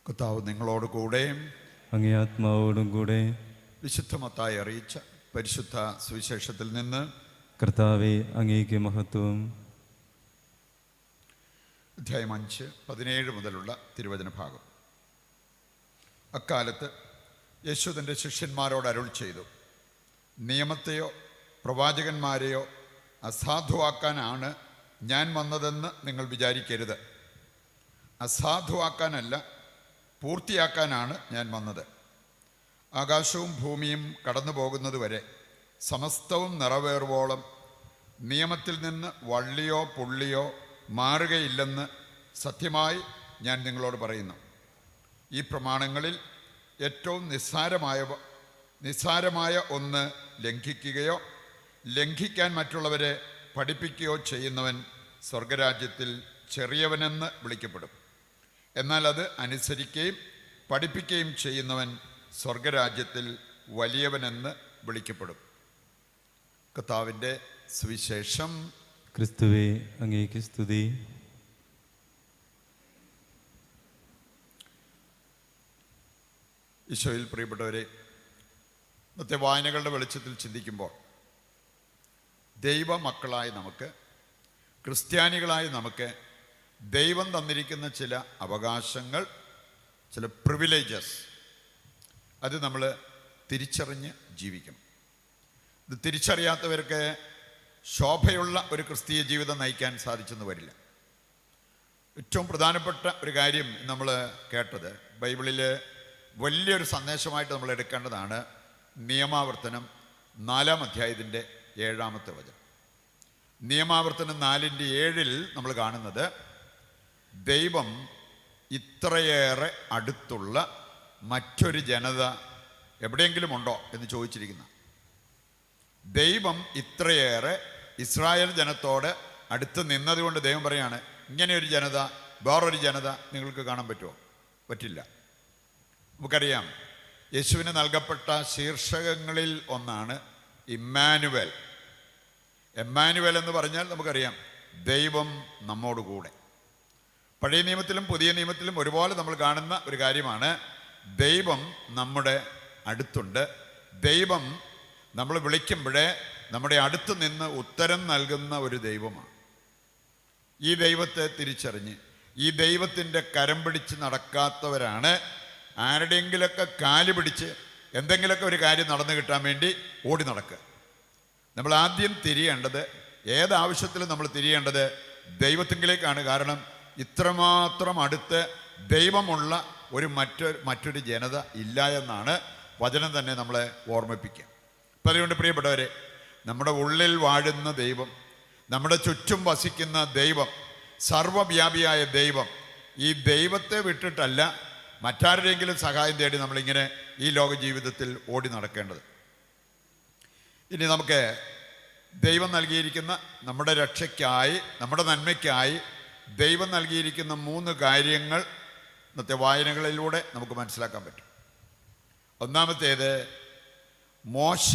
കർത്താവ് നിങ്ങളോട് കൂടെ അങ്ങേ ആത്മാവോടും കൂടെ. വിശുദ്ധ മത്തായി അറിയിച്ച പരിശുദ്ധ സുവിശേഷത്തിൽ നിന്ന്. കർത്താവേ, അങ്ങേക്ക് മഹത്വം. അധ്യായം 5, 17 മുതലുള്ള തിരുവചന ഭാഗം. അക്കാലത്ത് യേശു തൻ്റെ ശിഷ്യന്മാരോട് അരുൾ ചെയ്തു, നിയമത്തെയോ പ്രവാചകന്മാരെയോ അസാധുവാക്കാനാണ് ഞാൻ വന്നതെന്ന് നിങ്ങൾ വിചാരിക്കരുത്. അസാധുവാക്കാനല്ല, പൂർത്തിയാക്കാനാണ് ഞാൻ വന്നത്. ആകാശവും ഭൂമിയും കടന്നു പോകുന്നതുവരെ സമസ്തവും നിറവേറുവോളം നിയമത്തിൽ നിന്ന് വള്ളിയോ പുള്ളിയോ മാറുകയില്ലെന്ന് സത്യമായി ഞാൻ നിങ്ങളോട് പറയുന്നു. ഈ പ്രമാണങ്ങളിൽ ഏറ്റവും നിസ്സാരമായ ഒന്ന് ലംഘിക്കുകയോ ലംഘിക്കാൻ മറ്റുള്ളവരെ പഠിപ്പിക്കുകയോ ചെയ്യുന്നവൻ സ്വർഗരാജ്യത്തിൽ ചെറിയവനെന്ന് വിളിക്കപ്പെടും. എന്നാൽ അത് അനുസരിക്കുകയും പഠിപ്പിക്കുകയും ചെയ്യുന്നവൻ സ്വർഗരാജ്യത്തിൽ വലിയവനെന്ന് വിളിക്കപ്പെടും. കർത്താവിൻ്റെ സുവിശേഷം. ക്രിസ്തുവേ, അങ്ങേക്ക് സ്തുതി. ഈശോയിൽ പ്രിയപ്പെട്ടവരെ, ഇന്നത്തെ വായനകളുടെ വെളിച്ചത്തിൽ ചിന്തിക്കുമ്പോൾ ദൈവമക്കളായി നമുക്ക്, ക്രിസ്ത്യാനികളായി നമുക്ക് ദൈവം തന്നിരിക്കുന്ന ചില അവകാശങ്ങൾ, ചില പ്രിവിലേജസ്, അത് നമ്മൾ തിരിച്ചറിഞ്ഞ് ജീവിക്കണം. ഇത് തിരിച്ചറിയാത്തവർക്ക് ശോഭയുള്ള ഒരു ക്രിസ്തീയ ജീവിതം നയിക്കാൻ സാധിച്ചെന്ന് വരില്ല. ഏറ്റവും പ്രധാനപ്പെട്ട ഒരു കാര്യം നമ്മൾ കേട്ടത്, ബൈബിളിൽ വലിയൊരു സന്ദേശമായിട്ട് നമ്മൾ എടുക്കേണ്ടതാണ് നിയമാവർത്തനം 4-ാം അധ്യായത്തിൻ്റെ 7-ാമത്തെ വചനം. നിയമാവർത്തനം 4:7 നമ്മൾ കാണുന്നത്, ദൈവം ഇത്രയേറെ അടുത്തുള്ള മറ്റൊരു ജനത എവിടെയെങ്കിലും ഉണ്ടോ എന്ന് ചോദിച്ചിരിക്കുന്ന. ദൈവം ഇത്രയേറെ ഇസ്രായേൽ ജനത്തോട് അടുത്ത് നിന്നതുകൊണ്ട് ദൈവം പറയാണ്, ഇങ്ങനെയൊരു ജനത, വേറൊരു ജനത നിങ്ങൾക്ക് കാണാൻ പറ്റുമോ? പറ്റില്ല. നമുക്കറിയാം, യേശുവിന് നൽകപ്പെട്ട ശീർഷകങ്ങളിൽ ഒന്നാണ് ഇമ്മാനുവേൽ. എമ്മാനുവേൽ എന്ന് പറഞ്ഞാൽ നമുക്കറിയാം, ദൈവം നമ്മോട് കൂടെ. പഴയ നിയമത്തിലും പുതിയ നിയമത്തിലും ഒരുപോലെ നമ്മൾ കാണുന്ന ഒരു കാര്യമാണ്, ദൈവം നമ്മുടെ അടുത്തുണ്ട്. ദൈവം നമ്മൾ വിളിക്കുമ്പോഴേ നമ്മുടെ അടുത്ത് നിന്ന് ഉത്തരം നൽകുന്ന ഒരു ദൈവമാണ്. ഈ ദൈവത്തെ തിരിച്ചറിഞ്ഞ് ഈ ദൈവത്തിൻ്റെ കരം പിടിച്ച് നടക്കാത്തവരാണ് ആരുടെയെങ്കിലൊക്കെ കാല് പിടിച്ച് എന്തെങ്കിലുമൊക്കെ ഒരു കാര്യം നടന്നു കിട്ടാൻ വേണ്ടി ഓടി നടക്കുക. നമ്മൾ ആദ്യം തിരിയേണ്ടത്, ഏതാവശ്യത്തിലും നമ്മൾ തിരിയേണ്ടത് ദൈവത്തിങ്കിലേക്കാണ്. കാരണം ഇത്രമാത്രം അടുത്ത് ദൈവമുള്ള മറ്റൊരു ജനത ഇല്ല എന്നാണ് വചനം തന്നെ നമ്മളെ ഓർമ്മിപ്പിക്കുക. അപ്പം അതുകൊണ്ട് പ്രിയപ്പെട്ടവരെ, നമ്മുടെ ഉള്ളിൽ വാഴുന്ന ദൈവം, നമ്മുടെ ചുറ്റും വസിക്കുന്ന ദൈവം, സർവ്വവ്യാപിയായ ദൈവം, ഈ ദൈവത്തെ വിട്ടിട്ടല്ല മറ്റാരുടെയെങ്കിലും സഹായം തേടി നമ്മളിങ്ങനെ ഈ ലോക ജീവിതത്തിൽ ഓടി നടക്കേണ്ടത്. ഇനി നമുക്ക് ദൈവം നൽകിയിരിക്കുന്ന, നമ്മുടെ രക്ഷയ്ക്കായി, നമ്മുടെ നന്മയ്ക്കായി ദൈവം നൽകിയിരിക്കുന്ന 3 കാര്യങ്ങൾ ഇന്നത്തെ വായനകളിലൂടെ നമുക്ക് മനസ്സിലാക്കാൻ പറ്റും. ഒന്നാമത്തേത്, മോശ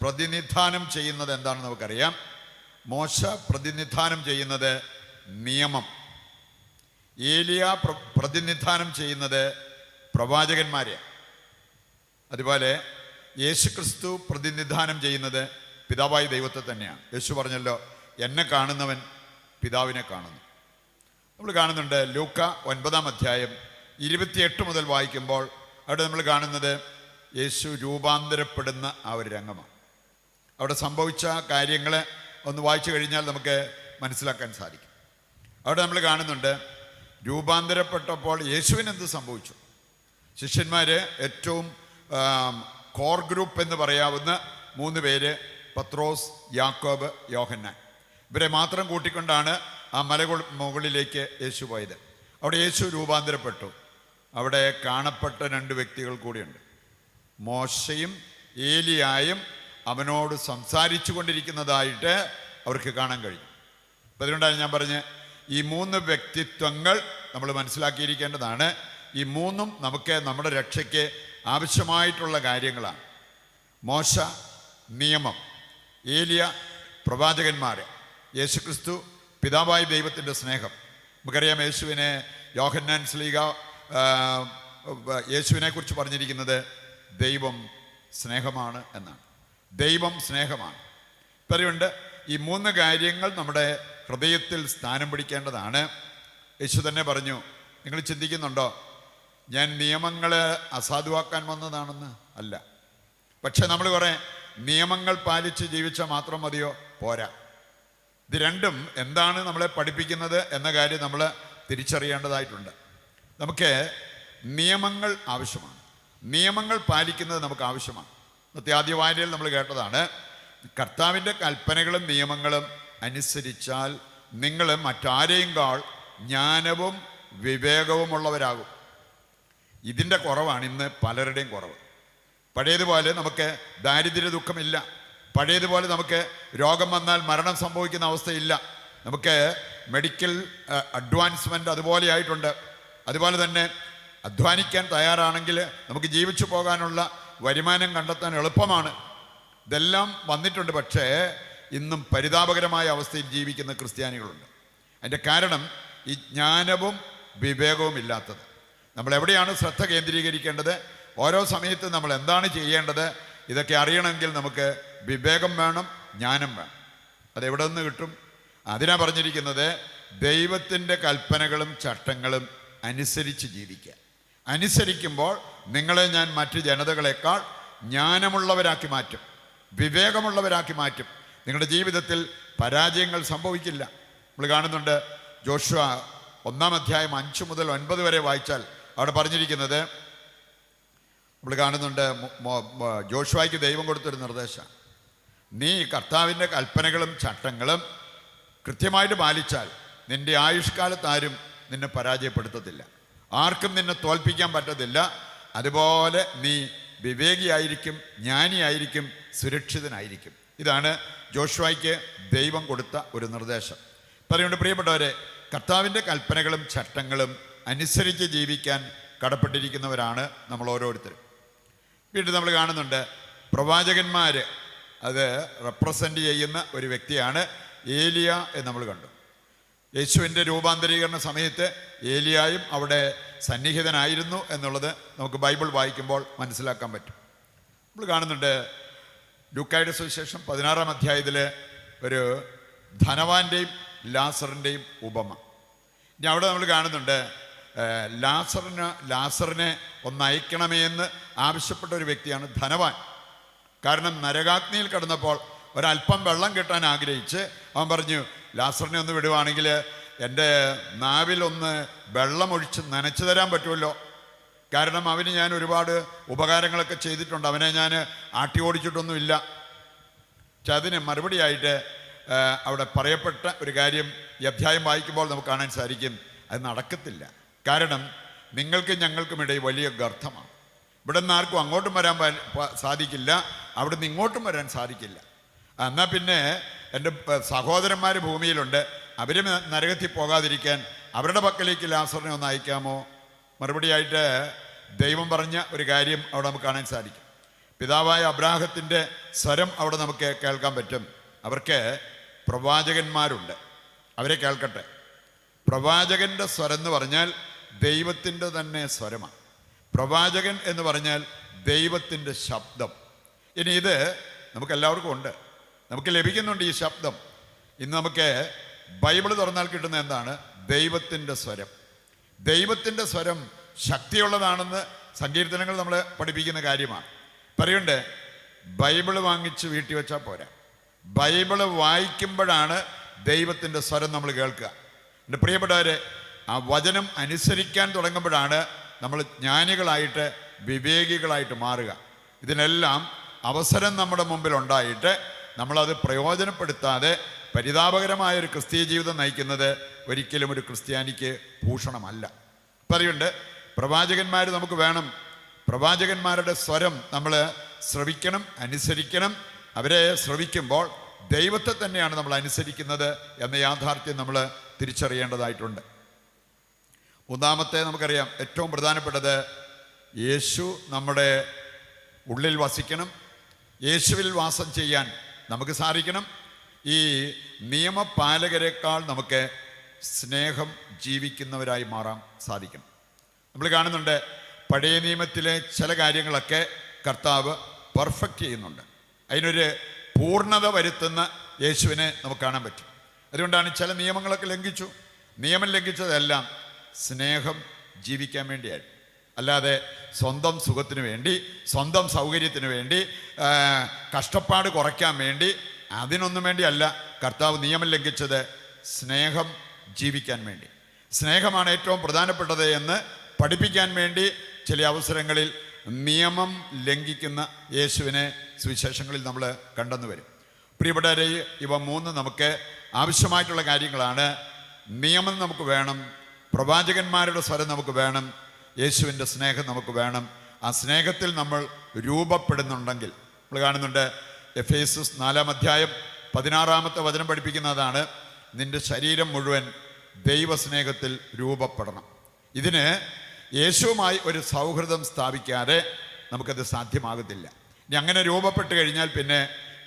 പ്രതിനിധാനം ചെയ്യുന്നത് എന്താണെന്ന് നമുക്കറിയാം. മോശ പ്രതിനിധാനം ചെയ്യുന്നത് നിയമം. ഏലിയ പ്രതിനിധാനം ചെയ്യുന്നത് പ്രവാചകന്മാരെയാണ്. അതുപോലെ യേശുക്രിസ്തു പ്രതിനിധാനം ചെയ്യുന്നത് പിതാവായ ദൈവത്തെ തന്നെയാണ്. യേശു പറഞ്ഞല്ലോ, എന്നെ കാണുന്നവൻ പിതാവിനെ കാണുന്നു. നമ്മൾ കാണുന്നുണ്ട് ലൂക്ക 9-ാം അധ്യായം 28 മുതൽ വായിക്കുമ്പോൾ അവിടെ നമ്മൾ കാണുന്നത് യേശു രൂപാന്തരപ്പെടുന്ന ആ ഒരു രംഗമാണ്. അവിടെ സംഭവിച്ച കാര്യങ്ങളെ ഒന്ന് വായിച്ചു കഴിഞ്ഞാൽ നമുക്ക് മനസ്സിലാക്കാൻ സാധിക്കും. അവിടെ നമ്മൾ കാണുന്നുണ്ട്, രൂപാന്തരപ്പെട്ടപ്പോൾ യേശുവിന് എന്ത് സംഭവിച്ചു. ശിഷ്യന്മാർ, ഏറ്റവും കോർ ഗ്രൂപ്പ് എന്ന് പറയാവുന്ന 3 പേര്, പത്രോസ്, യാക്കോബ്, യോഹന്നാൻ, ഇവരെ മാത്രം കൂട്ടിക്കൊണ്ടാണ് ആ മുകളിലേക്ക് യേശു പോയത്. അവിടെ യേശു രൂപാന്തരപ്പെട്ടു. അവിടെ കാണപ്പെട്ട 2 വ്യക്തികൾ കൂടിയുണ്ട്. മോശയും ഏലിയായും അവനോട് സംസാരിച്ചു കൊണ്ടിരിക്കുന്നതായിട്ട് അവർക്ക് കാണാൻ കഴിഞ്ഞു. അപ്പം അതുകൊണ്ടാണ് ഞാൻ പറഞ്ഞ്, ഈ 3 വ്യക്തിത്വങ്ങൾ നമ്മൾ മനസ്സിലാക്കിയിരിക്കേണ്ടതാണ്. ഈ 3ഉം നമുക്ക് നമ്മുടെ രക്ഷയ്ക്ക് ആവശ്യമായിട്ടുള്ള കാര്യങ്ങളാണ്. മോശ നിയമം, ഏലിയ പ്രവാചകന്മാർ, യേശുക്രിസ്തു പിതാവായ ദൈവത്തിൻ്റെ സ്നേഹം. നമുക്കറിയാം, യേശുവിനെ യോഹന്നാൻ ശ്ലീഹ യേശുവിനെ കുറിച്ച് പറഞ്ഞിരിക്കുന്നത് ദൈവം സ്നേഹമാണ് എന്നാണ്. ദൈവം സ്നേഹമാണ്. പറയുണ്ട് ഈ 3 കാര്യങ്ങൾ നമ്മുടെ ഹൃദയത്തിൽ സ്ഥാനം പിടിക്കേണ്ടതാണ്. യേശു തന്നെ പറഞ്ഞു, നിങ്ങൾ ചിന്തിക്കുന്നുണ്ടോ ഞാൻ നിയമങ്ങളെ അസാധുവാക്കാൻ വന്നതാണെന്ന്? അല്ല. പക്ഷെ നമ്മൾ കുറേ നിയമങ്ങൾ പാലിച്ച് ജീവിച്ചാൽ മാത്രം മതിയോ? പോരാ. ഇത് രണ്ടും എന്താണ് നമ്മളെ പഠിപ്പിക്കുന്നത് എന്ന കാര്യം നമ്മൾ തിരിച്ചറിയേണ്ടതായിട്ടുണ്ട്. നമുക്ക് നിയമങ്ങൾ ആവശ്യമാണ്, നിയമങ്ങൾ പാലിക്കുന്നത് നമുക്ക് ആവശ്യമാണ്. ഇന്നത്തെ ആദ്യ വായനയിൽ നമ്മൾ കേട്ടതാണ്, കർത്താവിൻ്റെ കൽപ്പനകളും നിയമങ്ങളും അനുസരിച്ചാൽ നിങ്ങൾ മറ്റാരെയുംകാൾ ജ്ഞാനവും വിവേകവുമുള്ളവരാകും. ഇതിൻ്റെ കുറവാണ് ഇന്ന് പലരുടെയും കുറവ്. പഴയതുപോലെ നമുക്ക് ദാരിദ്ര്യ ദുഃഖമില്ല. പഴയതുപോലെ നമുക്ക് രോഗം വന്നാൽ മരണം സംഭവിക്കുന്ന അവസ്ഥയില്ല. നമുക്ക് മെഡിക്കൽ അഡ്വാൻസ്മെൻ്റ് അതുപോലെ ആയിട്ടുണ്ട്. അതുപോലെ തന്നെ അധ്വാനിക്കാൻ തയ്യാറാണെങ്കിൽ നമുക്ക് ജീവിച്ചു പോകാനുള്ള വരുമാനം കണ്ടെത്താൻ എളുപ്പമാണ്. ഇതെല്ലാം വന്നിട്ടുണ്ട്. പക്ഷേ ഇന്നും പരിതാപകരമായ അവസ്ഥയിൽ ജീവിക്കുന്ന ക്രിസ്ത്യാനികളുണ്ട്. അതിൻ്റെ കാരണം ഈ ജ്ഞാനവും വിവേകവും ഇല്ലാത്തത്. നമ്മൾ എവിടെയാണ് ശ്രദ്ധ കേന്ദ്രീകരിക്കേണ്ടത്, ഓരോ സമയത്തും നമ്മൾ എന്താണ് ചെയ്യേണ്ടത്, ഇതൊക്കെ അറിയണമെങ്കിൽ നമുക്ക് വിവേകം വേണം, ജ്ഞാനം വേണം. അതെവിടെ നിന്ന് കിട്ടും? അതിനാ പറഞ്ഞിരിക്കുന്നത് ദൈവത്തിൻ്റെ കൽപ്പനകളും ചട്ടങ്ങളും അനുസരിച്ച് ജീവിക്കുക. അനുസരിക്കുമ്പോൾ നിങ്ങളെ ഞാൻ മറ്റു ജനതകളെക്കാൾ ജ്ഞാനമുള്ളവരാക്കി മാറ്റും, വിവേകമുള്ളവരാക്കി മാറ്റും. നിങ്ങളുടെ ജീവിതത്തിൽ പരാജയങ്ങൾ സംഭവിക്കില്ല. നമ്മൾ കാണുന്നുണ്ട്, ജോഷുവ 1-ാം അധ്യായം 5 മുതൽ 9 വരെ വായിച്ചാൽ അവിടെ പറഞ്ഞിരിക്കുന്നത്, നമ്മൾ കാണുന്നുണ്ട് ജോഷുവയ്ക്ക് ദൈവം കൊടുത്തൊരു നിർദ്ദേശം, നീ കർത്താവിൻ്റെ കൽപ്പനകളും ചട്ടങ്ങളും കൃത്യമായിട്ട് പാലിച്ചാൽ നിൻ്റെ ആയുഷ്കാലത്ത് ആരും നിന്നെ പരാജയപ്പെടുത്തത്തില്ല, ആർക്കും നിന്നെ തോൽപ്പിക്കാൻ പറ്റത്തില്ല. അതുപോലെ നീ വിവേകിയായിരിക്കും, ജ്ഞാനിയായിരിക്കും, സുരക്ഷിതനായിരിക്കും. ഇതാണ് ജോഷുവയ്ക്ക് ദൈവം കൊടുത്ത ഒരു നിർദ്ദേശം. പറയുന്നുണ്ട്, പ്രിയപ്പെട്ടവരെ, കർത്താവിൻ്റെ കൽപ്പനകളും ചട്ടങ്ങളും അനുസരിച്ച് ജീവിക്കാൻ കടപ്പെട്ടിരിക്കുന്നവരാണ് നമ്മൾ ഓരോരുത്തരും. വീണ്ടും നമ്മൾ കാണുന്നുണ്ട് പ്രവാചകന്മാർ, അത് റെപ്രസെൻ്റ് ചെയ്യുന്ന ഒരു വ്യക്തിയാണ് ഏലിയ എന്ന് നമ്മൾ കണ്ടു. യേശുവിൻ്റെ രൂപാന്തരീകരണ സമയത്ത് ഏലിയായും അവിടെ സന്നിഹിതനായിരുന്നു എന്നുള്ളത് നമുക്ക് ബൈബിൾ വായിക്കുമ്പോൾ മനസ്സിലാക്കാൻ പറ്റും. നമ്മൾ കാണുന്നുണ്ട് ലൂക്കായുടെ സുവിശേഷം 16-ാം അധ്യായത്തിൽ ഒരു ധനവാന്റെയും ലാസറിൻ്റെയും ഉപമ. ഇനി അവിടെ നമ്മൾ കാണുന്നുണ്ട് ലാസറിനെ ഒന്ന് അയക്കണമേ എന്ന് ആവശ്യപ്പെട്ട ഒരു വ്യക്തിയാണ് ധനവാൻ. കാരണം നരകാഗ്നിയിൽ കിടന്നപ്പോൾ ഒരല്പം വെള്ളം കിട്ടാൻ ആഗ്രഹിച്ച് അവൻ പറഞ്ഞു, ലാസറിനെ ഒന്ന് വിടുവാണെങ്കിൽ എൻ്റെ നാവിലൊന്ന് വെള്ളമൊഴിച്ച് നനച്ചു തരാൻ പറ്റുമല്ലോ. കാരണം അവന് ഞാൻ ഒരുപാട് ഉപകാരങ്ങളൊക്കെ ചെയ്തിട്ടുണ്ട്, അവനെ ഞാൻ ആട്ടി ഓടിച്ചിട്ടൊന്നുമില്ല. പക്ഷെ അതിന് മറുപടിയായിട്ട് അവിടെ പറയപ്പെട്ട ഒരു കാര്യം ഈ അധ്യായം വായിക്കുമ്പോൾ നമുക്ക് കാണാൻ സാധിക്കും, അത് നടക്കത്തില്ല. കാരണം നിങ്ങൾക്കും ഞങ്ങൾക്കും ഇടയിൽ വലിയ ഗർത്തമാണ്. ഇവിടെ നിന്ന് ആർക്കും അങ്ങോട്ടും വരാൻ സാധിക്കില്ല, അവിടെ നിന്ന് ഇങ്ങോട്ടും വരാൻ സാധിക്കില്ല. എന്നാൽ പിന്നെ എൻ്റെ സഹോദരന്മാർ ഭൂമിയിലുണ്ട്, അവർ നരകത്തിൽ പോകാതിരിക്കാൻ അവരുടെ പക്കലേക്ക് ലാസറിനെ ഒന്ന് അയക്കാമോ? മറുപടിയായിട്ട് ദൈവം പറഞ്ഞ ഒരു കാര്യം അവിടെ നമുക്ക് കാണാൻ സാധിക്കും. പിതാവായ അബ്രാഹത്തിൻ്റെ സ്വരം അവിടെ നമുക്ക് കേൾക്കാൻ പറ്റും. അവർക്ക് പ്രവാചകന്മാരുണ്ട്, അവരെ കേൾക്കട്ടെ. പ്രവാചകൻ്റെ സ്വരം എന്ന് പറഞ്ഞാൽ ദൈവത്തിൻ്റെ തന്നെ സ്വരമാണ്. പ്രവാചകൻ എന്ന് പറഞ്ഞാൽ ദൈവത്തിൻ്റെ ശബ്ദം. ഇനി ഇത് നമുക്കെല്ലാവർക്കും ഉണ്ട്, നമുക്ക് ലഭിക്കുന്നുണ്ട് ഈ ശബ്ദം. ഇന്ന് നമുക്ക് ബൈബിൾ തുറന്നാൽ കിട്ടുന്ന എന്താണ്? ദൈവത്തിൻ്റെ സ്വരം. ദൈവത്തിൻ്റെ സ്വരം ശക്തിയുള്ളതാണെന്ന് സങ്കീർത്തനങ്ങൾ നമ്മളെ പഠിപ്പിക്കുന്ന കാര്യമാണ്. പറയുണ്ട്, ബൈബിള് വാങ്ങിച്ച് വീട്ടിൽ വെച്ചാൽ പോരാ, ബൈബിള് വായിക്കുമ്പോഴാണ് ദൈവത്തിൻ്റെ സ്വരം നമ്മൾ കേൾക്കുക. എൻ്റെ പ്രിയപ്പെട്ടവരെ, ആ വചനം അനുസരിക്കാൻ തുടങ്ങുമ്പോഴാണ് നമ്മൾ ജ്ഞാനികളായിട്ട് വിവേകികളായിട്ട് മാറുക. ഇതിനെല്ലാം അവസരം നമ്മുടെ മുമ്പിൽ ഉണ്ടായിട്ട് നമ്മളത് പ്രയോജനപ്പെടുത്താതെ പരിതാപകരമായൊരു ക്രിസ്തീയ ജീവിതം നയിക്കുന്നത് ഒരിക്കലും ഒരു ക്രിസ്ത്യാനിക്ക് ഭൂഷണമല്ല. പറയുണ്ട്, പ്രവാചകന്മാർ നമുക്ക് വേണം. പ്രവാചകന്മാരുടെ സ്വരം നമ്മൾ ശ്രവിക്കണം, അനുസരിക്കണം. അവരെ ശ്രവിക്കുമ്പോൾ ദൈവത്തെ തന്നെയാണ് നമ്മൾ അനുസരിക്കുന്നത് എന്ന യാഥാർത്ഥ്യം നമ്മൾ തിരിച്ചറിയേണ്ടതായിട്ടുണ്ട്. മൂന്നാമത്തെ നമുക്കറിയാം, ഏറ്റവും പ്രധാനപ്പെട്ടത് യേശു നമ്മുടെ ഉള്ളിൽ വസിക്കണം. യേശുവിൽ വാസം ചെയ്യാൻ നമുക്ക് സാധിക്കണം. ഈ നിയമപാലകരെക്കാൾ നമുക്ക് സ്നേഹം ജീവിക്കുന്നവരായി മാറാൻ സാധിക്കണം. നമ്മൾ കാണുന്നുണ്ട് പഴയ നിയമത്തിലെ ചില കാര്യങ്ങളൊക്കെ കർത്താവ് പെർഫെക്റ്റ് ചെയ്യുന്നുണ്ട്. അതിനൊരു പൂർണ്ണത വരുത്തുന്ന യേശുവിനെ നമുക്ക് കാണാൻ പറ്റും. അതുകൊണ്ടാണ് ചില നിയമങ്ങളൊക്കെ ലംഘിച്ചു. നിയമം ലംഘിച്ചതെല്ലാം സ്നേഹം ജീവിക്കാൻ വേണ്ടിയായിരുന്നു, അല്ലാതെ സ്വന്തം സുഖത്തിന് വേണ്ടി, സ്വന്തം സൗകര്യത്തിന് വേണ്ടി, കഷ്ടപ്പാട് കുറയ്ക്കാൻ വേണ്ടി, അതിനൊന്നും വേണ്ടിയല്ല കർത്താവ് നിയമം ലംഘിച്ചത്. സ്നേഹം ജീവിക്കാൻ വേണ്ടി, സ്നേഹമാണ് ഏറ്റവും പ്രധാനപ്പെട്ടത് എന്ന് പഠിപ്പിക്കാൻ വേണ്ടി ചില അവസരങ്ങളിൽ നിയമം ലംഘിക്കുന്ന യേശുവിനെ സുവിശേഷങ്ങളിൽ നമ്മൾ കണ്ടെന്ന് വരും. പ്രിയപ്പെട്ടവരെ, ഇവ മൂന്ന് നമുക്ക് ആവശ്യമായിട്ടുള്ള കാര്യങ്ങളാണ്. നിയമം നമുക്ക് വേണം, പ്രവാചകന്മാരുടെ സ്വരം നമുക്ക് വേണം, യേശുവിൻ്റെ സ്നേഹം നമുക്ക് വേണം. ആ സ്നേഹത്തിൽ നമ്മൾ രൂപപ്പെടുന്നുണ്ടെങ്കിൽ, നമ്മൾ കാണുന്നുണ്ട് എഫേസ്യസ് 4:16 പഠിപ്പിക്കുന്നതാണ്, നിന്റെ ശരീരം മുഴുവൻ ദൈവസ്നേഹത്തിൽ രൂപപ്പെടണം. ഇതിന് യേശുവുമായി ഒരു സൗഹൃദം സ്ഥാപിക്കാതെ നമുക്കത് സാധ്യമാകത്തില്ല. ഇനി അങ്ങനെ രൂപപ്പെട്ട് കഴിഞ്ഞാൽ പിന്നെ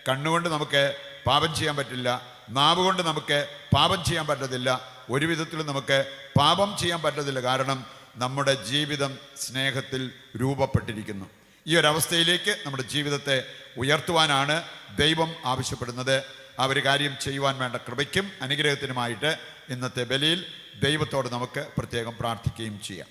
കണ്ണുകൊണ്ട് നമുക്ക് പാപം ചെയ്യാൻ പറ്റില്ല, നാവ് കൊണ്ട് നമുക്ക് പാപം ചെയ്യാൻ പറ്റത്തില്ല, ഒരു വിധത്തിലും നമുക്ക് പാപം ചെയ്യാൻ പറ്റത്തില്ല. കാരണം നമ്മുടെ ജീവിതം സ്നേഹത്തിൽ രൂപപ്പെട്ടിരിക്കുന്നു. ഈ ഒരവസ്ഥയിലേക്ക് നമ്മുടെ ജീവിതത്തെ ഉയർത്തുവാനാണ് ദൈവം ആവശ്യപ്പെടുന്നത്. ആ ഒരു കാര്യം ചെയ്യുവാൻ വേണ്ട കൃപയ്ക്കും അനുഗ്രഹത്തിനുമായിട്ട് ഇന്നത്തെ ബലിയിൽ ദൈവത്തോട് നമുക്ക് പ്രത്യേകം പ്രാർത്ഥിക്കുകയും ചെയ്യാം.